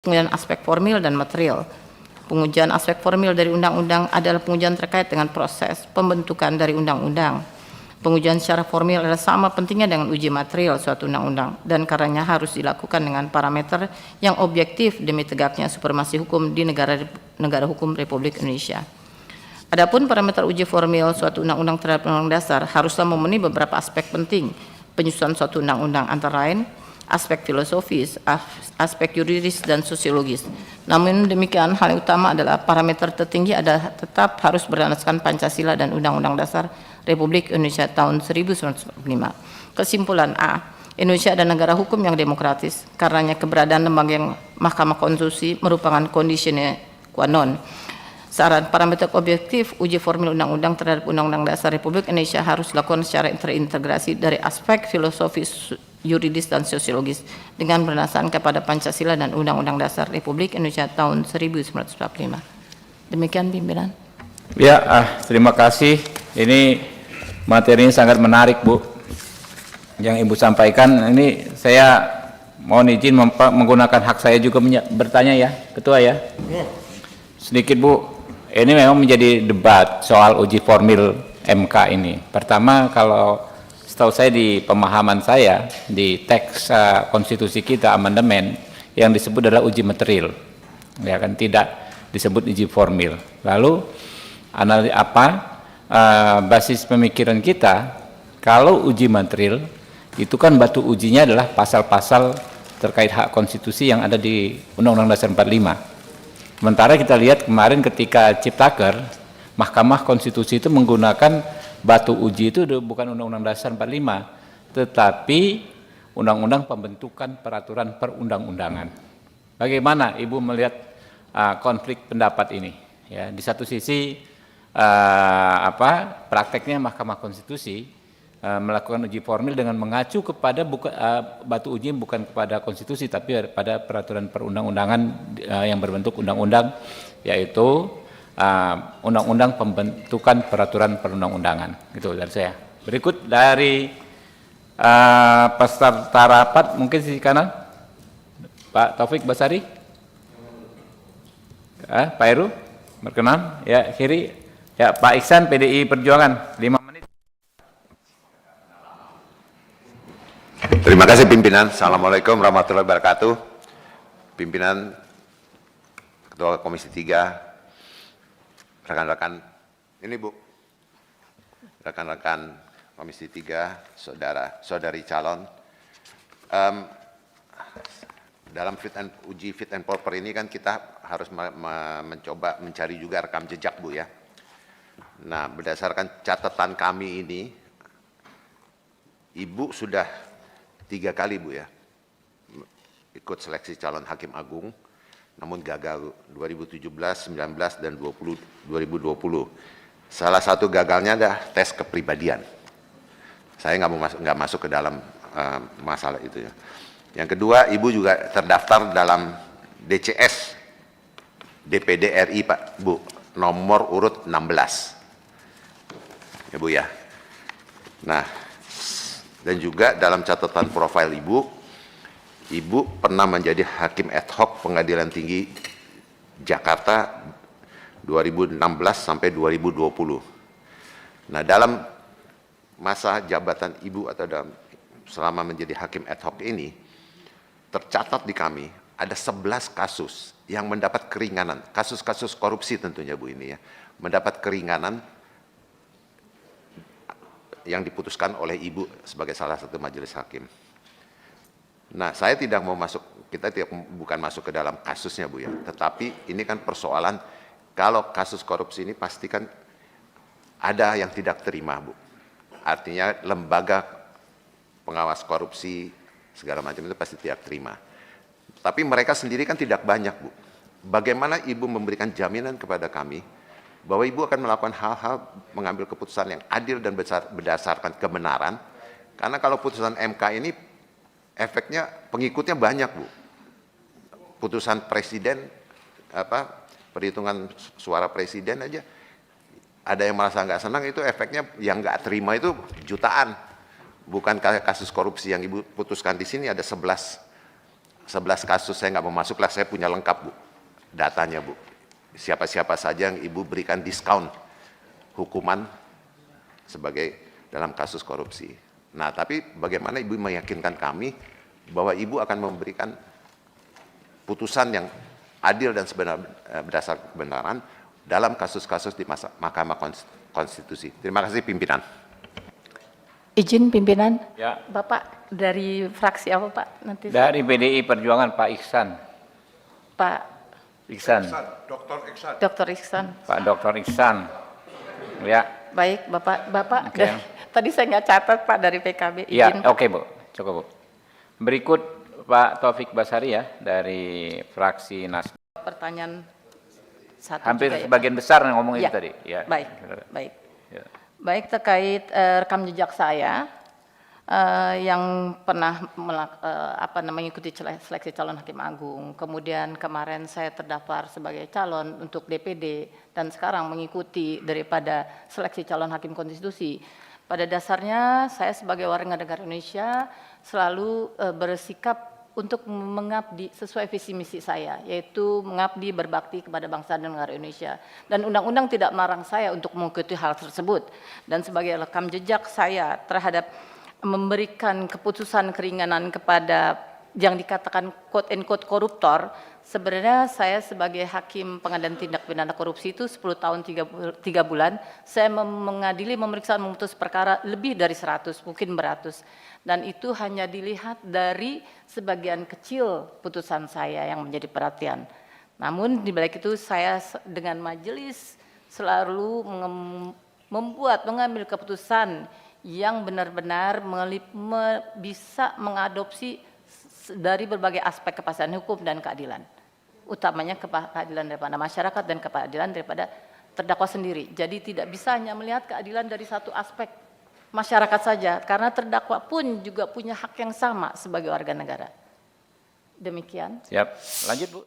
Pengujian aspek formil dan material. Pengujian aspek formil dari undang-undang adalah pengujian terkait dengan proses pembentukan dari undang-undang. Pengujian secara formil adalah sama pentingnya dengan uji material suatu undang-undang dan karenanya harus dilakukan dengan parameter yang objektif demi tegaknya supremasi hukum di negara hukum Republik Indonesia. Adapun parameter uji formil suatu undang-undang terhadap undang-undang dasar haruslah memenuhi beberapa aspek penting penyusunan suatu undang-undang, antara lain aspek filosofis, aspek yuridis, dan sosiologis. Namun demikian, hal yang utama adalah parameter tertinggi adalah tetap harus berlandaskan Pancasila dan Undang-Undang Dasar Republik Indonesia tahun 1945. Kesimpulan A. Indonesia adalah negara hukum yang demokratis. Karenanya keberadaan lembaga yang Mahkamah Konstitusi merupakan kondisi sine qua non. Saran parameter objektif uji formil undang-undang terhadap Undang-Undang Dasar Republik Indonesia harus dilakukan secara terintegrasi dari aspek filosofis, yuridis, dan sosiologis dengan berdasarkan kepada Pancasila dan Undang-Undang Dasar Republik Indonesia tahun 1945. Demikian pimpinan. Ya, terima kasih. Ini materinya sangat menarik, Bu. Yang Ibu sampaikan ini saya mohon izin menggunakan hak saya juga bertanya ya, Ketua ya. Sedikit, Bu. Ini memang menjadi debat soal uji formil MK ini. Pertama, kalau setahu saya di pemahaman saya di teks konstitusi kita amandemen yang disebut adalah uji material, ya kan, tidak disebut uji formil. Lalu basis pemikiran kita kalau uji material itu kan batu ujinya adalah pasal-pasal terkait hak konstitusi yang ada di Undang-Undang Dasar 45. Sementara kita lihat kemarin ketika Ciptaker, Mahkamah Konstitusi itu menggunakan batu uji itu bukan Undang-Undang Dasar 45, tetapi Undang-Undang Pembentukan Peraturan Perundang-undangan. Bagaimana Ibu melihat konflik pendapat ini? Ya, di satu sisi prakteknya Mahkamah Konstitusi melakukan uji formil dengan mengacu kepada batu uji bukan kepada konstitusi tapi pada peraturan perundang-undangan yang berbentuk undang-undang, yaitu Undang-Undang Pembentukan Peraturan Perundang-undangan. Gitu dari saya. Berikut dari peserta rapat, mungkin sisi kanan Pak Taufik Basari, Pak Heru berkenan, ya kiri ya Pak Iksan PDI Perjuangan 5 menit. Terima kasih pimpinan. Assalamualaikum warahmatullahi wabarakatuh. Pimpinan, Ketua Komisi 3, rekan-rekan, ini Bu, rekan-rekan Komisi 3, saudari calon. Dalam uji fit and proper ini kan kita harus mencoba mencari juga rekam jejak, Bu ya. Nah, berdasarkan catatan kami ini, Ibu sudah 3 kali, Bu ya, ikut seleksi calon hakim agung, namun gagal 2017, 19, dan 2020. Salah satu gagalnya adalah tes kepribadian. Saya nggak masuk ke dalam masalah itu ya. Yang kedua, Ibu juga terdaftar dalam DCS DPD RI, Pak, Bu, nomor urut 16. Ya, Bu ya. Nah, dan juga dalam catatan profil Ibu pernah menjadi Hakim Ad Hoc Pengadilan Tinggi Jakarta 2016 sampai 2020. Nah, dalam masa jabatan Ibu atau selama menjadi Hakim Ad Hoc ini, tercatat di kami ada 11 kasus yang mendapat keringanan, kasus-kasus korupsi tentunya, Bu, ini ya, mendapat keringanan yang diputuskan oleh Ibu sebagai salah satu majelis hakim. Nah, saya tidak mau masuk, bukan masuk ke dalam kasusnya, Bu ya, tetapi ini kan persoalan kalau kasus korupsi ini pasti kan ada yang tidak terima, Bu. Artinya lembaga pengawas korupsi segala macam itu pasti tidak terima. Tapi mereka sendiri kan tidak banyak, Bu. Bagaimana Ibu memberikan jaminan kepada kami bahwa Ibu akan melakukan hal-hal mengambil keputusan yang adil dan berdasarkan kebenaran, karena kalau putusan MK ini efeknya pengikutnya banyak, Bu. Putusan presiden, perhitungan suara presiden aja, ada yang merasa nggak senang, itu efeknya yang nggak terima itu jutaan. Bukan kasus korupsi yang Ibu putuskan di sini ada 11 11 kasus saya nggak mau masuk lah, saya punya lengkap Bu, datanya Bu. Siapa-siapa saja yang Ibu berikan diskon hukuman sebagai dalam kasus korupsi. Nah, tapi bagaimana Ibu meyakinkan kami bahwa Ibu akan memberikan putusan yang adil dan berdasar kebenaran dalam kasus-kasus di Mahkamah Konstitusi. Terima kasih pimpinan. Izin pimpinan, Ya. Bapak dari fraksi apa Pak? Nanti Dari PDI Perjuangan Pak Iksan. Pak Iksan. Dr. Iksan. Pak Dr. Iksan. Ya. Baik, Bapak. Oke. Tadi saya nggak catat Pak dari PKB. Ya, Izin. oke Bu. Cukup Bu. Berikut Pak Taufik Basari ya dari fraksi Nasdem. Pertanyaan satu Hampir juga ya, sebagian besar yang ngomong Ya. itu tadi. Ya. Baik, baik. Ya. Baik, terkait rekam jejak saya yang pernah mengikuti seleksi calon hakim agung, kemudian kemarin saya terdaftar sebagai calon untuk DPD dan sekarang mengikuti daripada seleksi calon hakim konstitusi. Pada dasarnya saya sebagai warga negara Indonesia selalu bersikap untuk mengabdi sesuai visi misi saya, yaitu mengabdi berbakti kepada bangsa dan negara Indonesia. Dan undang-undang tidak melarang saya untuk mengikuti hal tersebut. Dan sebagai rekam jejak saya terhadap memberikan keputusan keringanan kepada yang dikatakan quote and quote koruptor, sebenarnya saya sebagai hakim pengadilan tindak pidana korupsi itu 10 tahun 3 bulan, saya mengadili, memeriksa, memutus perkara lebih dari 100, mungkin beratus. Dan itu hanya dilihat dari sebagian kecil putusan saya yang menjadi perhatian. Namun di balik itu saya dengan majelis selalu mengambil keputusan yang benar-benar bisa mengadopsi dari berbagai aspek kepastian hukum dan keadilan. Utamanya keadilan daripada masyarakat dan keadilan daripada terdakwa sendiri. Jadi tidak bisa hanya melihat keadilan dari satu aspek masyarakat saja, karena terdakwa pun juga punya hak yang sama sebagai warga negara. Demikian. Siap. Lanjut Bu.